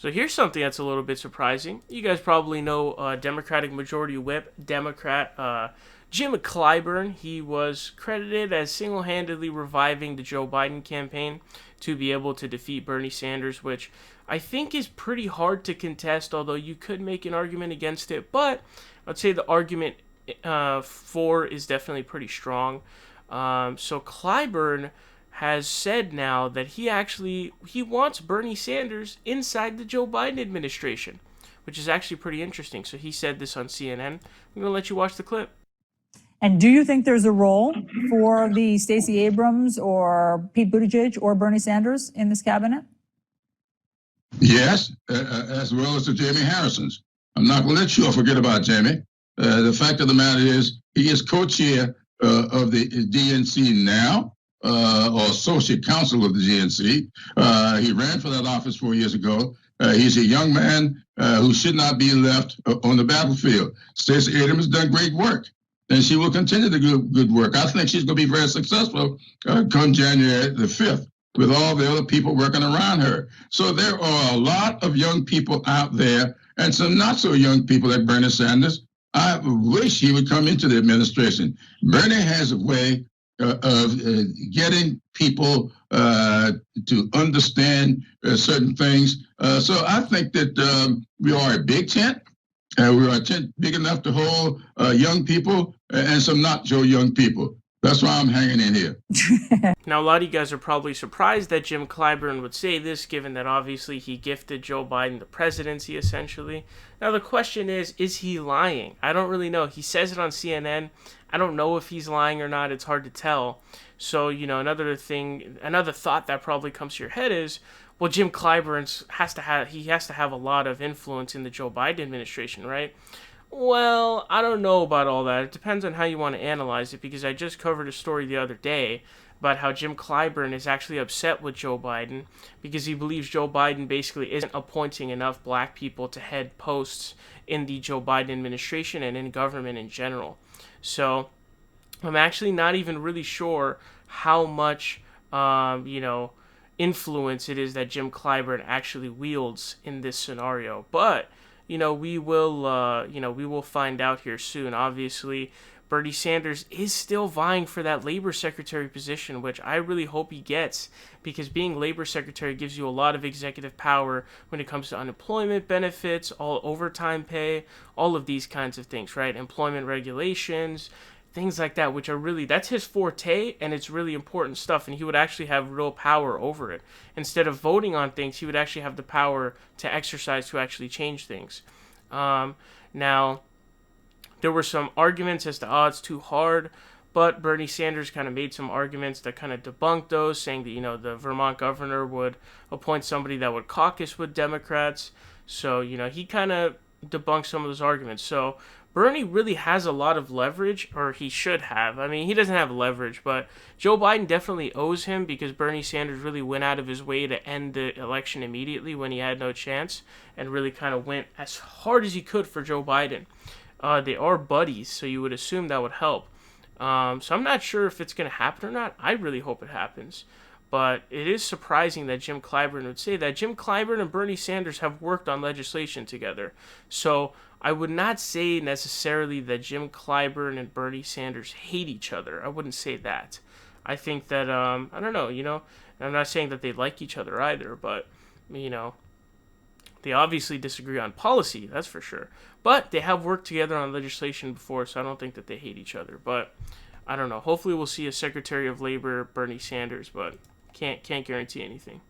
So here's something that's a little bit surprising. You guys probably know Democratic Majority Whip, Democrat Jim Clyburn. He was credited as single-handedly reviving the Joe Biden campaign to be able to defeat Bernie Sanders, which I think is pretty hard to contest, although you could make an argument against it. But I'd say the argument for is definitely pretty strong. So Clyburn has said now that he wants Bernie Sanders inside the Joe Biden administration, which is actually pretty interesting. So he said this on CNN. I'm going to let you watch the clip. And do you think there's a role for the Stacey Abrams or Pete Buttigieg or Bernie Sanders in this cabinet? Yes, as well as the Jamie Harrisons. I'm not going to let you all forget about Jamie. The fact of the matter is he is co-chair of the DNC now, or associate counsel of the DNC. He ran for that office 4 years ago. He's a young man who should not be left on the battlefield. Stacey Abrams has done great work, and she will continue to do good work. I think she's going to be very successful come January the 5th with all the other people working around her. So there are a lot of young people out there and some not so young people like Bernie Sanders. I wish he would come into the administration. Bernie has a way of getting people to understand certain things. So I think that we are a big tent. We are a tent big enough to hold young people and some not so young people. That's why I'm hanging in here. Now, a lot of you guys are probably surprised that Jim Clyburn would say this, given that obviously he gifted Joe Biden the presidency, essentially. Now, the question is he lying? I don't really know. He says it on CNN. I don't know if he's lying or not. It's hard to tell. So, another thought that probably comes to your head is, well, Jim Clyburn has to have a lot of influence in the Joe Biden administration, right? Well, I don't know about all that. It depends on how you want to analyze it, because I just covered a story the other day about how Jim Clyburn is actually upset with Joe Biden because he believes Joe Biden basically isn't appointing enough black people to head posts in the Joe Biden administration and in government in general. So I'm actually not even really sure how much, influence it is that Jim Clyburn actually wields in this scenario. But we will find out here soon. Obviously, Bernie Sanders is still vying for that labor secretary position, which I really hope he gets, because being labor secretary gives you a lot of executive power when it comes to unemployment benefits, all overtime pay, all of these kinds of things, right? Employment regulations, things like that, which are really, that's his forte, and it's really important stuff, and he would actually have real power over it. Instead of voting on things, he would actually have the power to exercise to actually change things. Now, there were some arguments as to, it's too hard, but Bernie Sanders kind of made some arguments that kind of debunked those, saying that, the Vermont governor would appoint somebody that would caucus with Democrats. So, he kind of debunked some of those arguments. So Bernie really has a lot of leverage, or he should have. I mean, he doesn't have leverage, but Joe Biden definitely owes him, because Bernie Sanders really went out of his way to end the election immediately when he had no chance, and really kind of went as hard as he could for Joe Biden. They are buddies, so you would assume that would help. So I'm not sure if it's going to happen or not. I really hope it happens. But it is surprising that Jim Clyburn would say that. Jim Clyburn and Bernie Sanders have worked on legislation together. So I would not say necessarily that Jim Clyburn and Bernie Sanders hate each other. I wouldn't say that. I think that, I don't know, I'm not saying that they like each other either, but, they obviously disagree on policy, that's for sure. But they have worked together on legislation before, so I don't think that they hate each other. But I don't know. Hopefully we'll see a Secretary of Labor, Bernie Sanders, but can't guarantee anything.